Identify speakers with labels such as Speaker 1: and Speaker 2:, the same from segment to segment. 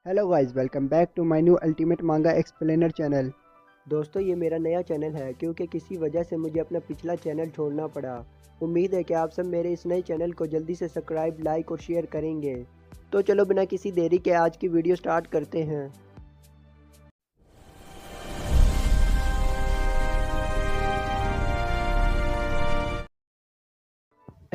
Speaker 1: Hello guys, welcome back to my new ultimate manga explainer channel. दोस्तों, ये मेरा नया चैनल है क्योंकि किसी वजह से मुझे अपना पिछला चैनल छोड़ना पड़ा। उम्मीद है कि आप सब मेरे इस नए चैनल को जल्दी से सब्सक्राइब, लाइक और शेयर करेंगे। तो चलो बिना किसी देरी के आज की वीडियो स्टार्ट करते हैं।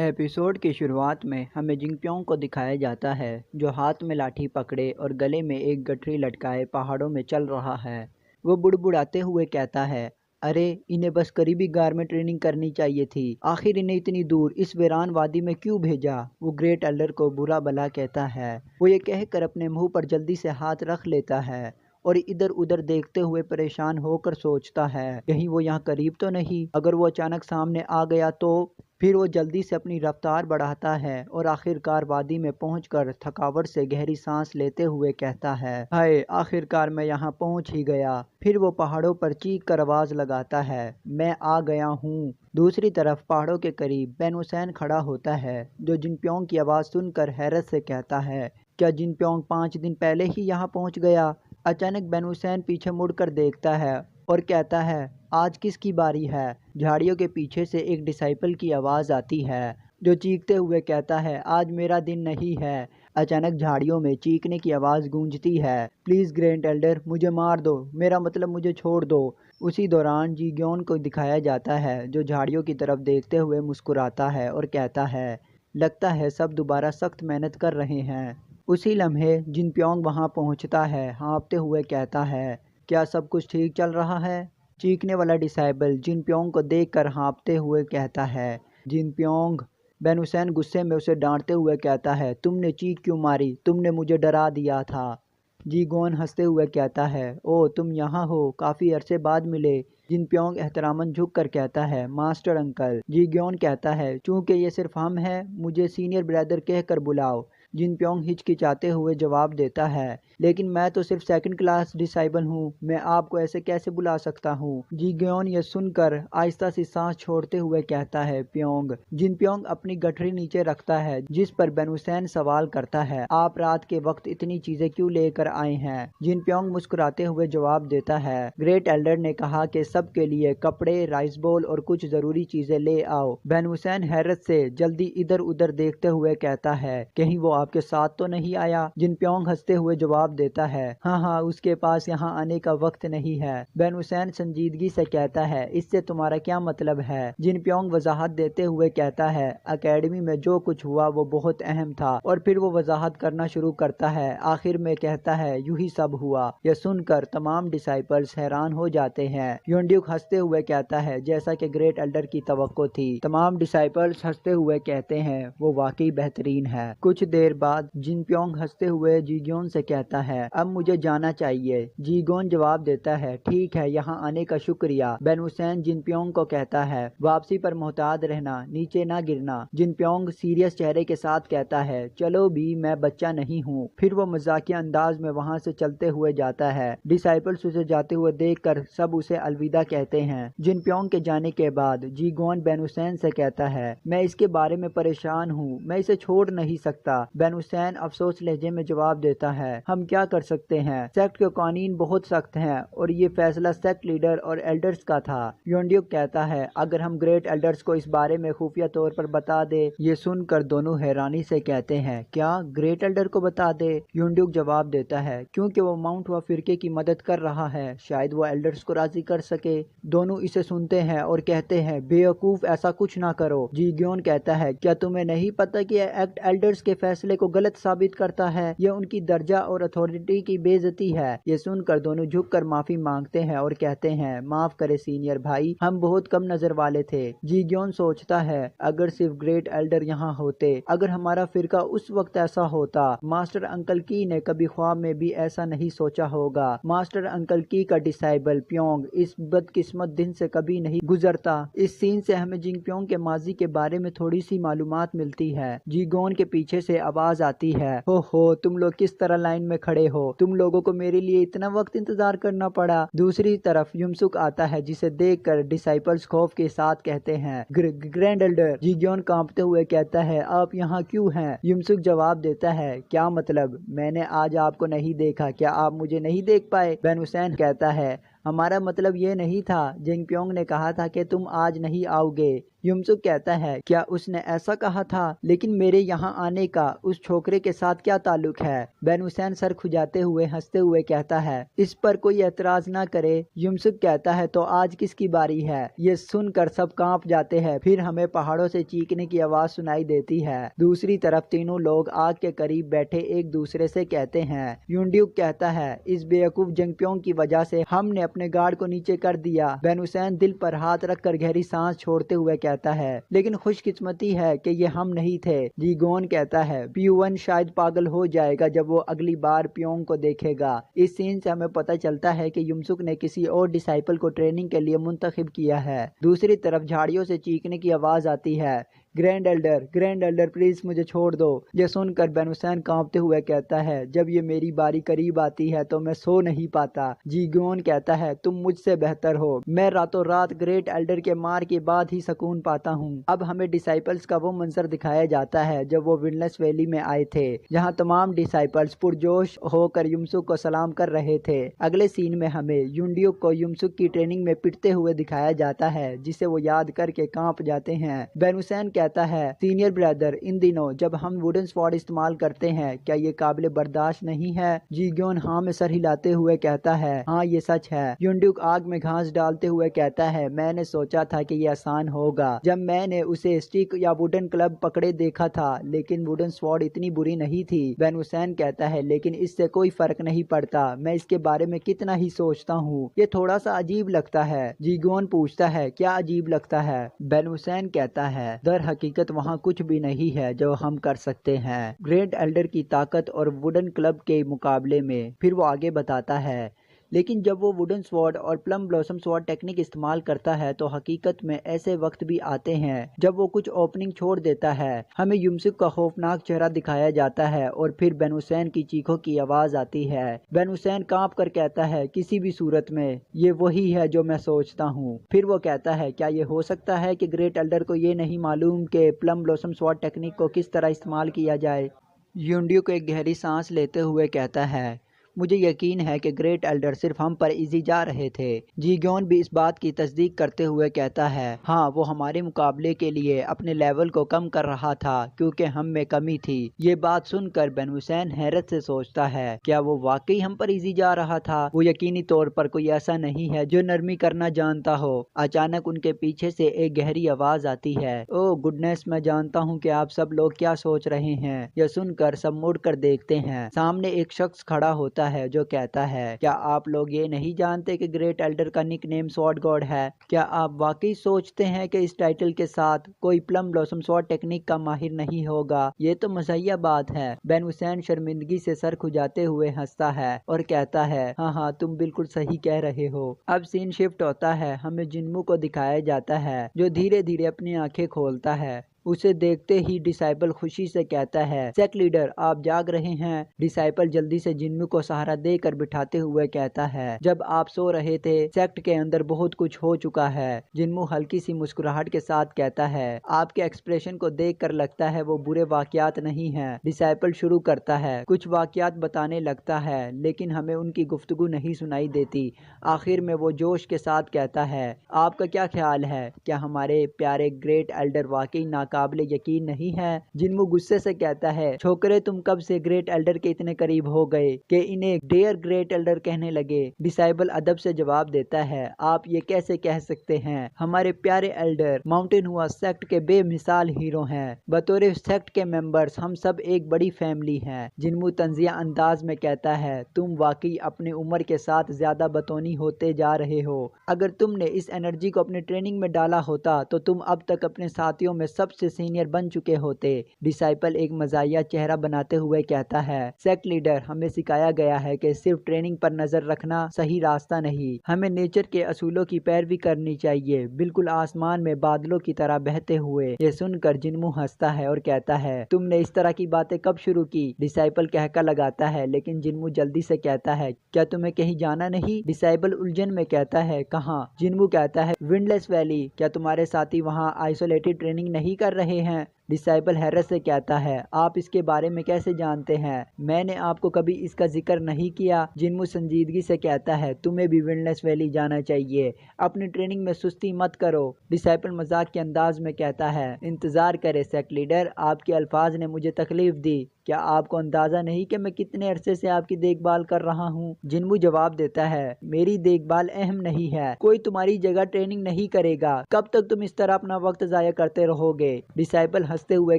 Speaker 1: एपिसोड की शुरुआत में हमें जिंगप्योंग को दिखाया जाता है जो हाथ में लाठी पकड़े और गले में एक गठरी लटकाए पहाड़ों में चल रहा है। वो बुड़बुड़ाते हुए कहता है, अरे इन्हें बस करीबी गार में ट्रेनिंग करनी चाहिए थी, आखिर इन्हें इतनी दूर इस वीरान वादी में क्यों भेजा। वो ग्रेट एल्डर को बुरा भला कहता है। वो ये कहकर अपने मुंह पर जल्दी से हाथ रख लेता है और इधर उधर देखते हुए परेशान होकर सोचता है कहीं वो यहाँ करीब तो नहीं। अगर वो अचानक सामने आ गया तो। फिर वो जल्दी से अपनी रफ्तार बढ़ाता है और आखिरकार वादी में पहुंचकर थकावट से गहरी सांस लेते हुए कहता है, हाय आखिरकार मैं यहाँ पहुंच ही गया। फिर वो पहाड़ों पर चीख कर आवाज लगाता है, मैं आ गया हूँ। दूसरी तरफ पहाड़ों के करीब बेन हुसैन खड़ा होता है जो जिनप्योंग की आवाज़ सुनकर हैरत से कहता है, क्या जिनप्योंग 5 दिन पहले ही यहाँ पहुँच गया। अचानक बेन हुसैन पीछे मुड़कर देखता है और कहता है, आज किसकी बारी है। झाड़ियों के पीछे से एक डिसाइपल की आवाज़ आती है जो चीखते हुए कहता है, आज मेरा दिन नहीं है। अचानक झाड़ियों में चीखने की आवाज़ गूंजती है, प्लीज़ ग्रैंड एल्डर मुझे मार दो, मेरा मतलब मुझे छोड़ दो। उसी दौरान जी ग्योन को दिखाया जाता है जो झाड़ियों की तरफ देखते हुए मुस्कुराता है और कहता है, लगता है सब दोबारा सख्त मेहनत कर रहे हैं। उसी लम्हे जिनप्योंग वहाँ पहुँचता है, हाँफते हुए कहता है, क्या सब कुछ ठीक चल रहा है। चीखने वाला डिसाइबल जिनप्योंग को देखकर हाँफते हुए कहता है, जिनप्योंग। बेन हुसैन गुस्से में उसे डांटते हुए कहता है, तुमने चीख क्यों मारी, तुमने मुझे डरा दिया था। जी गोन हंसते हुए कहता है, ओ तुम यहाँ हो, काफ़ी अरसे बाद मिले। जिनप्योंग एहतरामन झुक कर कहता है, मास्टर अंकल। जी ग्योन कहता है, चूँकि ये सिर्फ हम हैं मुझे सीनियर ब्रदर कहकर बुलाओ। जिनप्योंग हिचकिचाते हुए जवाब देता है, लेकिन मैं तो सिर्फ सेकंड क्लास डिसाइबल हूँ, मैं आपको ऐसे कैसे बुला सकता हूँ। जी ग्योन यह सुनकर आहिस्ता सी सांस छोड़ते हुए कहता है, प्योंग। जिनप्योंग अपनी गठरी नीचे रखता है जिस पर बेन हुसैन सवाल करता है, आप रात के वक्त इतनी चीजें क्यों लेकर आए हैं। जिनप्योंग मुस्कुराते हुए जवाब देता है, ग्रेट एल्डर ने कहा कि सबके लिए कपड़े, राइस बोल और कुछ जरूरी चीजें ले आओ। बेन हुसैन हैरत से जल्दी इधर उधर देखते हुए कहता है, कहीं वो आपके साथ तो नहीं आया। जिनप्योंग हंसते हुए जवाब देता है, हाँ उसके पास यहाँ आने का वक्त नहीं है। बेन हुसैन संजीदगी से कहता है, इससे तुम्हारा क्या मतलब है। जिनप्योंग वजाहत देते हुए कहता है, अकेडमी में जो कुछ हुआ वो बहुत अहम था। और फिर वो वजाहत करना शुरू करता है, आखिर में कहता है, यूं ही सब हुआ। यह सुनकर तमाम डिसाइपल्स हैरान हो जाते हैं। योंड्यूक हंसते हुए कहता है, जैसा कि ग्रेट एल्डर की तवक्को थी। तमाम डिसाइपल्स हंसते हुए कहते हैं, वो वाकई बेहतरीन है। कुछ देर बाद जिनप्योंग हंसते हुए जीग्योन से कहता है, अब मुझे जाना चाहिए। जीगोन जवाब देता है, ठीक है, यहाँ आने का शुक्रिया। बेन हुसैन जिनप्योंग को कहता है, वापसी पर मोहतात रहना, नीचे ना गिरना। जिनप्योंग सीरियस चेहरे के साथ कहता है, चलो भी, मैं बच्चा नहीं हूँ। फिर वो मजाकिया अंदाज में वहाँ से चलते हुए जाता है। डिसाइपल्स उसे जाते हुए देखकर सब उसे अलविदा कहते हैं। जिनप्योंग के जाने के बाद जीगोन बेन हुसैन से कहता है, मैं इसके बारे में परेशान हूँ, मैं इसे छोड़ नहीं सकता। बेन हुसैन अफसोस लहजे में जवाब देता है, हम क्या कर सकते हैं, सेक्ट के कानून बहुत सख्त हैं और ये फैसला सेक्ट लीडर और एल्डर्स का था। योंड्यूक कहता है, अगर हम ग्रेट एल्डर्स को इस बारे में खुफिया तौर पर बता दे। ये सुनकर दोनों हैरानी से कहते हैं, क्या ग्रेट एल्डर को बता दे। योंड्यूक जवाब देता है, क्योंकि वो माउंट हुआ फिरके की मदद कर रहा है, शायद वो एल्डर्स को राजी कर सके। दोनों इसे सुनते हैं और कहते हैं, बेवकूफ, ऐसा कुछ ना करो। जीग्योन कहता है, क्या तुम्हें नहीं पता कि एक्ट एल्डर्स के फैसले को गलत साबित करता है, यह उनकी दर्जा और अथॉरिटी की बेइज्जती है। ये सुनकर दोनों झुककर माफी मांगते हैं और कहते हैं, माफ करे सीनियर भाई, हम बहुत कम नजर वाले थे। जीग्योन सोचता है, अगर सिर्फ ग्रेट एल्डर यहाँ होते, अगर हमारा फिरका उस वक्त ऐसा होता। मास्टर अंकल की ने कभी ख्वाब में भी ऐसा नहीं सोचा होगा। मास्टर अंकल की का डिसाइबल प्योंग इस बदकिस्मत दिन से कभी नहीं गुजरता। इस सीन से हमें जिंगप्योंग के माजी के बारे में थोड़ी सी मालूमात मिलती है। जीगोन के पीछे से आवाज आवाज आती है, हो तुम लोग किस तरह लाइन में खड़े हो, तुम लोगों को मेरे लिए इतना वक्त इंतजार करना पड़ा। दूसरी तरफ युमसुक आता है जिसे देखकर डिसाइपल्स खौफ के साथ कहते हैं, ग्रैंड एल्डर। जिग्योन कांपते हुए कहता है, आप यहाँ क्यों हैं? युमसुक जवाब देता है, क्या मतलब, मैंने आज आपको नहीं देखा, क्या आप मुझे नहीं देख पाए? बैन हुसैन कहता है, हमारा मतलब ये नहीं था, जिंगप्योंग ने कहा था कि तुम आज नहीं आओगे। युमसुक कहता है, क्या उसने ऐसा कहा था? लेकिन मेरे यहाँ आने का उस छोकरे के साथ क्या ताल्लुक है? बैन हुसैन सर खुजाते हुए हंसते हुए कहता है, इस पर कोई एतराज ना करे। युमसुक कहता है, तो आज किसकी बारी है? ये सुनकर सब कांप जाते हैं। फिर हमें पहाड़ों से चीखने की आवाज सुनाई देती है। दूसरी तरफ तीनों लोग आग के करीब बैठे एक दूसरे से कहते हैं। युनड्यूक कहता है, इस बेवकूफ जिंगप्योंग की वजह से हमने अपने गार्ड को नीचे कर दिया। बैन हुसैन दिल पर हाथ रखकर गहरी सांस छोड़ते हुए कहता है, लेकिन खुशकिस्मती है कि ये हम नहीं थे। जीगोन कहता है, पियुवन शायद पागल हो जाएगा जब वो अगली बार प्योंग को देखेगा। इस सीन से हमें पता चलता है कि युमसुक ने किसी और डिसाइपल को ट्रेनिंग के लिए मुंतखब किया है। दूसरी तरफ झाड़ियों से चीखने की आवाज आती है, ग्रैंड एल्डर प्लीज मुझे छोड़ दो। यह सुनकर बैन हुसैन कांपते हुए कहता है, जब ये मेरी बारी करीब आती है तो मैं सो नहीं पाता। जीगोन कहता है, तुम मुझसे बेहतर हो, मैं रातों रात ग्रेट एल्डर के मार के बाद ही सुकून पाता हूँ। अब हमें डिसाइपल्स का वो मंजर दिखाया जाता है जब वो विंडलेस वैली में आए थे, जहाँ तमाम डिसाइपल्स पुरजोश होकर युमसुक को सलाम कर रहे थे। अगले सीन में हमें युनड्यूक को युमसुक की ट्रेनिंग में पिटते हुए दिखाया जाता है, जिसे वो याद करके कांप जाते हैं। बैन हुसैन कहता है, सीनियर ब्रदर, इन दिनों जब हम वुडन स्वॉर्ड इस्तेमाल करते हैं, क्या ये काबिल बर्दाश्त नहीं है? जीग्योन हाँ में सर हिलाते हुए कहता है, हाँ ये सच है। युनड्यूक आग में घास डालते हुए कहता है, मैंने सोचा था कि ये आसान होगा जब मैंने उसे स्टिक या वुडन क्लब पकड़े देखा था, लेकिन वुडन स्वॉर्ड इतनी बुरी नहीं थी। बैन हुसैन कहता है, लेकिन इससे कोई फर्क नहीं पड़ता, मैं इसके बारे में कितना ही सोचता हूँ, ये थोड़ा सा अजीब लगता है। जीगोन पूछता है, क्या अजीब लगता है? बैन हुसैन कहता है, दर हकीकत वहाँ कुछ भी नहीं है जो हम कर सकते हैं ग्रेट एल्डर की ताकत और वुडन क्लब के मुकाबले में। फिर वो आगे बताता है, लेकिन जब वो वुडन स्वॉर्ड और प्लम ब्लॉसम स्वॉर्ड टेक्निक इस्तेमाल करता है तो हकीकत में ऐसे वक्त भी आते हैं जब वो कुछ ओपनिंग छोड़ देता है। हमें युमसुक का खौफनाक चेहरा दिखाया जाता है और फिर बैन हुसैन की चीखों की आवाज आती है। बैन हुसैन कांप कर कहता है, किसी भी सूरत में ये वही है जो मैं सोचता हूँ। फिर वो कहता है, क्या ये हो सकता है कि ग्रेट एल्डर को ये नहीं मालूम कि प्लम ब्लॉसम स्वॉर्ड टेक्निक को किस तरह इस्तेमाल किया जाए? युनड्यूक को एक गहरी सांस लेते हुए कहता है, मुझे यकीन है कि ग्रेट एल्डर सिर्फ हम पर इजी जा रहे थे। जीग्योन भी इस बात की तस्दीक करते हुए कहता है, हाँ वो हमारे मुकाबले के लिए अपने लेवल को कम कर रहा था क्योंकि हम में कमी थी। ये बात सुनकर बैन हुसैन हैरत से सोचता है, क्या वो वाकई हम पर इजी जा रहा था? वो यकीनी तौर पर कोई ऐसा नहीं है जो नरमी करना जानता हो। अचानक उनके पीछे से एक गहरी आवाज आती है, ओ गुडनेस, मैं जानता हूँ कि आप सब लोग क्या सोच रहे हैं। यह सुनकर सब मुड़ कर देखते हैं। सामने एक शख्स खड़ा होता है जो कहता है, क्या आप लोग ये नहीं जानते कि ग्रेट एल्डर का निक नेम स्वॉर्ड गॉड है? क्या आप वाकई सोचते हैं कि इस टाइटल के साथ कोई प्लम ब्लॉसम स्वॉर्ड टेक्निक का माहिर नहीं होगा? ये तो मज़हिया बात है। बैन हुसैन शर्मिंदगी से सर खुजाते हुए हंसता है और कहता है, हाँ तुम बिल्कुल सही कह रहे हो। अब सीन शिफ्ट होता है। हमें जिन्मू को दिखाया जाता है जो धीरे धीरे अपनी आंखें खोलता है। उसे देखते ही डिसाइपल खुशी से कहता है, सेक्ट लीडर आप जाग रहे हैं? डिसाइपल जल्दी से जिन्मू को सहारा देकर बिठाते हुए कहता है, जब आप सो रहे थे सेक्ट के अंदर बहुत कुछ हो चुका है। जिन्मू हल्की सी मुस्कुराहट के साथ कहता है, आपके एक्सप्रेशन को देखकर लगता है वो बुरे वाकयात नहीं है। डिसाइपल शुरू करता है, कुछ वाकयात बताने लगता है लेकिन हमें उनकी गुफ्तगू नहीं सुनाई देती। आखिर में वो जोश के साथ कहता है, आपका क्या ख्याल है, क्या हमारे प्यारे ग्रेट एल्डर वाकई काबिल यकीन नहीं है? जिन्मू गुस्से से कहता है, छोकरे तुम कब से ग्रेट एल्डर के इतने करीब हो गए कि इन्हें डेयर ग्रेट एल्डर कहने लगे? डिसाइबल अदब से जवाब देता है, आप ये कैसे कह सकते हैं? हमारे प्यारे एल्डर माउंटेन हुआ सेक्ट के बेमिसाल हीरो हैं। बतौर सेक्ट के मेंबर्स हम सब एक बड़ी फैमिली हैं। जिन्मू तंजिया अंदाज में कहता है, तुम वाकई अपनी उम्र के साथ ज्यादा बतौनी होते जा रहे हो। अगर तुमने इस एनर्जी को अपने ट्रेनिंग में डाला होता तो तुम अब तक अपने साथियों में सबसे सबसे सीनियर बन चुके होते। डिसाइपल एक मजाहिया चेहरा बनाते हुए कहता है, सेक्ट लीडर, हमें सिखाया गया है कि सिर्फ ट्रेनिंग पर नजर रखना सही रास्ता नहीं, हमें नेचर के असूलों की पैरवी करनी चाहिए, बिल्कुल आसमान में बादलों की तरह बहते हुए। ये सुनकर जिन्मू हंसता है और कहता है, तुमने इस तरह की बातें कब शुरू की? डिसाइपल कहका लगाता है, लेकिन जिन्मू जल्दी से कहता है, क्या तुम्हें कहीं जाना नहीं? डिसाइपल उलझन में कहता है, कहाँ? जिन्मू कहता है, विंडलेस वैली। क्या तुम्हारे साथी वहाँ आइसोलेटेड ट्रेनिंग नहीं कर रहे हैं? डिसाइपल हैरत से कहता है, आप इसके बारे में कैसे जानते हैं? मैंने आपको कभी इसका जिक्र नहीं किया। जिन्मू संजीदगी से कहता है, तुम्हें भी विंडलेस वैली जाना चाहिए, अपनी ट्रेनिंग में सुस्ती मत करो। डिसाइपल मजाक के अंदाज में कहता है, इंतजार करे सेक्ट लीडर, आपके अल्फाज ने मुझे तकलीफ दी। क्या आपको अंदाजा नहीं कि मैं कितने अरसे से आपकी देखभाल कर रहा हूँ? जिन्मू जवाब देता है, मेरी देखभाल अहम नहीं है, कोई तुम्हारी जगह ट्रेनिंग नहीं करेगा। कब तक तुम इस तरह अपना वक्त जाया करते रहोगे? डिसाइपल हंसते हुए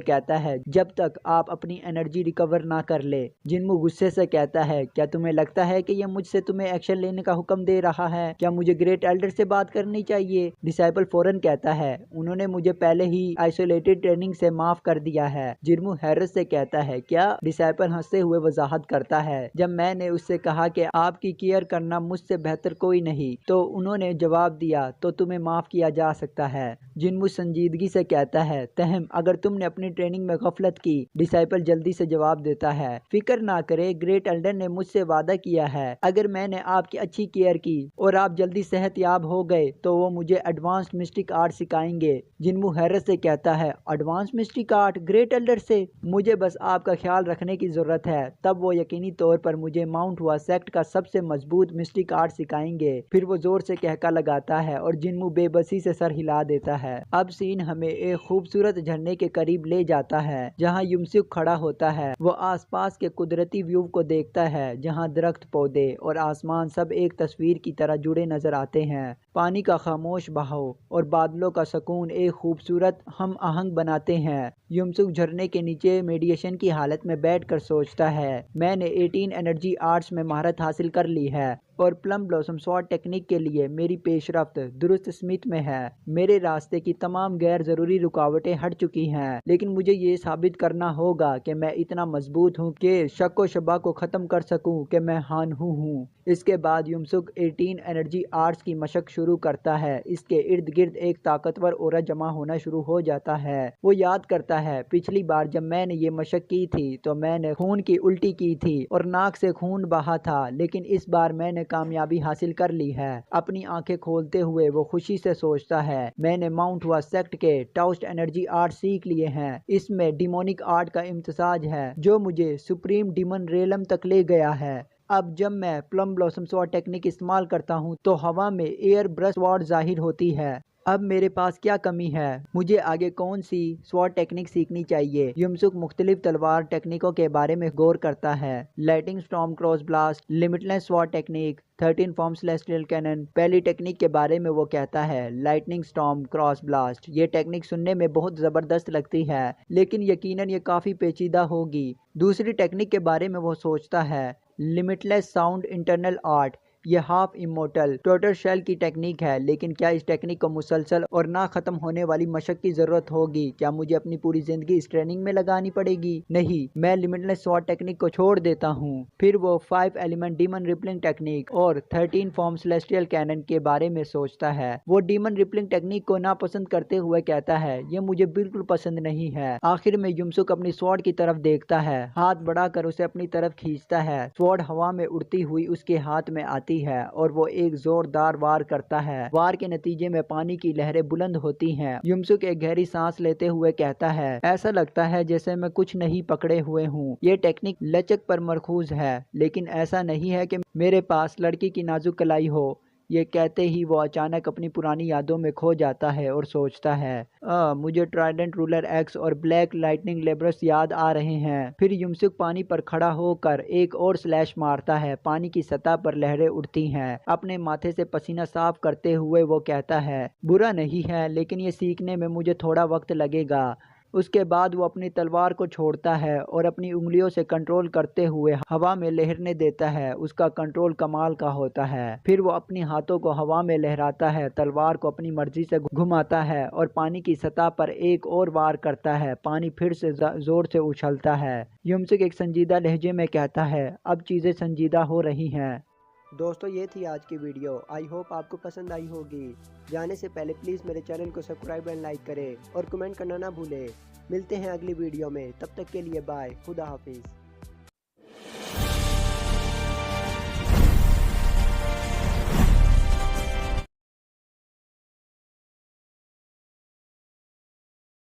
Speaker 1: कहता है, जब तक आप अपनी एनर्जी रिकवर ना कर ले। जिन्मू गुस्से से कहता है, क्या तुम्हें लगता है कि यह मुझसे तुम्हें एक्शन लेने का हुक्म दे रहा है? क्या मुझे ग्रेट एल्डर से बात करनी चाहिए? डिसाइपल फौरन कहता है, उन्होंने मुझे पहले ही आइसोलेटेड ट्रेनिंग से माफ कर दिया है। जिन्मू हैरत से कहता है, क्या? डिसाइपल हंसते हुए वजाहत करता है, जब मैंने उससे कहा कि आपकी केयर करना मुझसे बेहतर कोई नहीं, तो उन्होंने जवाब दिया, तो तुम्हें माफ किया जा सकता है। जिन्मू संजीदगी से कहता है, तहम, अगर तुमने अपनी ट्रेनिंग में गफलत की। डिसाइपल जल्दी से जवाब देता है, फिक्र ना करे, ग्रेट एल्डर ने मुझसे वादा किया है, अगर मैंने आपकी अच्छी केयर की और आप जल्दी सेहतयाब हो गए तो वो मुझे एडवांस्ड मिस्टिक आर्ट सिखाएंगे। जिन्मू हैरत से कहता है, advance mistake art great Elder से? मुझे बस आपका ख्याल रखने की जरूरत है, तब वो यकीनी तौर पर मुझे माउंट हुआ सेक्ट का सबसे मजबूत मिस्टिक आर्ट सिखाएंगे। फिर वो जोर से कहका लगाता है और जिन्मू बेबसी से सर हिला देता है। अब सीन हमें एक खूबसूरत झरने के करीब ले जाता है, जहाँ युमसुक खड़ा होता है। वो आसपास के कुदरती व्यू को देखता है, जहाँ दरख्त, पौधे और आसमान सब एक तस्वीर की तरह जुड़े नजर आते हैं। पानी का खामोश बहाव और बादलों का सुकून एक खूबसूरत हम आहंग बनाते हैं। युमसुक झरने के नीचे मेडिटेशन की हालत में बैठकर सोचता है, मैंने 18 एनर्जी आर्ट्स में महारत हासिल कर ली है और प्लम ब्लॉसम स्वॉर्ड टेक्निक के लिए मेरी पेशरफ्त दुरुस्त स्मित में है। मेरे रास्ते की तमाम गैर जरूरी रुकावटें हट चुकी हैं, लेकिन मुझे ये साबित करना होगा कि मैं इतना मजबूत हूँ कि शक व शबा को खत्म कर सकूँ कि मैं हानहू हूँ। इसके बाद युमसुक 18 एनर्जी आर्ट्स की मशक शुरू करता है। इसके इर्द गिर्द एक ताकतवर औरा जमा होना शुरू हो जाता है। वो याद करता है, पिछली बार जब मैंने ये मशक की थी तो मैंने खून की उल्टी की थी और नाक से खून बहा था, लेकिन इस बार मैंने कामयाबी हासिल कर ली है। अपनी आंखें खोलते हुए वो खुशी से सोचता है, मैंने माउंट हुआ सेक्ट के टाउस्ट एनर्जी आर्ट सीख लिए हैं। इसमें डिमोनिक आर्ट का इम्तिसाज है जो मुझे सुप्रीम डिमन रेलम तक ले गया है। अब जब मैं प्लम ब्लॉसम स्वॉर्ड टेक्निक इस्तेमाल करता हूँ तो हवा में एयर ब्रश स्वॉर्ड जाहिर होती है। अब मेरे पास क्या कमी है? मुझे आगे कौन सी स्वॉर्ड टेक्निक सीखनी चाहिए? युमसुक मुख्तलिफ तलवार टेक्निकों के बारे में गौर करता है। Lighting storm cross blast, limitless sword technique, 13 form celestial cannon. पहली टेक्निक के बारे में वो कहता है, लाइटनिंग स्टॉर्म क्रॉस ब्लास्ट। ये टेक्निक सुनने में बहुत ज़बरदस्त लगती है, लेकिन यकीनन ये काफ़ी पेचीदा होगी। दूसरी टेक्निक के बारे में वो सोचता है, लिमिटलेस साउंड इंटरनल आर्ट। ये हाफ इमोर्टल टोटल शेल की टेक्निक है, लेकिन क्या इस टेक्निक को मुसलसल और ना खत्म होने वाली मशक की जरूरत होगी? क्या मुझे अपनी पूरी जिंदगी इस ट्रेनिंग में लगानी पड़ेगी? नहीं, मैं लिमिटलेस स्वॉर्ड टेक्निक को छोड़ देता हूँ। फिर वो 5 एलिमेंट डीमन रिपलिंग टेक्निक और 13 फॉर्म सेलेस्टियल कैनन के बारे में सोचता है। वो डीमन रिपलिंग टेक्निक को नापसंद करते हुए कहता है, ये मुझे बिल्कुल पसंद नहीं है। आखिर में युमसुक अपनी स्वॉर्ड की तरफ देखता है, हाथ बढ़ाकर उसे अपनी तरफ खींचता है। स्वॉर्ड हवा में उड़ती हुई उसके हाथ में आती है और वो एक जोरदार वार करता है। वार के नतीजे में पानी की लहरें बुलंद होती हैं। युमसुक एक गहरी सांस लेते हुए कहता है, ऐसा लगता है जैसे मैं कुछ नहीं पकड़े हुए हूँ। ये टेक्निक लचक पर मरकूज है, लेकिन ऐसा नहीं है कि मेरे पास लड़की की नाजुक कलाई हो। ये कहते ही वो अचानक अपनी पुरानी यादों में खो जाता है और सोचता है, मुझे ट्राइडेंट रूलर एक्स और ब्लैक लाइटनिंग लेब्रस याद आ रहे हैं। फिर युमसुक पानी पर खड़ा होकर एक और स्लैश मारता है। पानी की सतह पर लहरें उठती हैं। अपने माथे से पसीना साफ करते हुए वो कहता है, बुरा नहीं है, लेकिन ये सीखने में मुझे थोड़ा वक्त लगेगा। उसके बाद वो अपनी तलवार को छोड़ता है और अपनी उंगलियों से कंट्रोल करते हुए हवा में लहरने देता है। उसका कंट्रोल कमाल का होता है। फिर वो अपनी हाथों को हवा में लहराता है, तलवार को अपनी मर्जी से घुमाता है और पानी की सतह पर एक और वार करता है। पानी फिर से जोर से उछलता है। युमसिक एक संजीदा लहजे में कहता है, अब चीज़ें संजीदा हो रही हैं।
Speaker 2: दोस्तों ये थी आज की वीडियो। आई होप आपको पसंद आई होगी। जाने से पहले प्लीज़ मेरे चैनल को सब्सक्राइब एंड लाइक करें और कमेंट करना ना भूलें। मिलते हैं अगली वीडियो में, तब तक के लिए बाय, खुदा हाफिज़।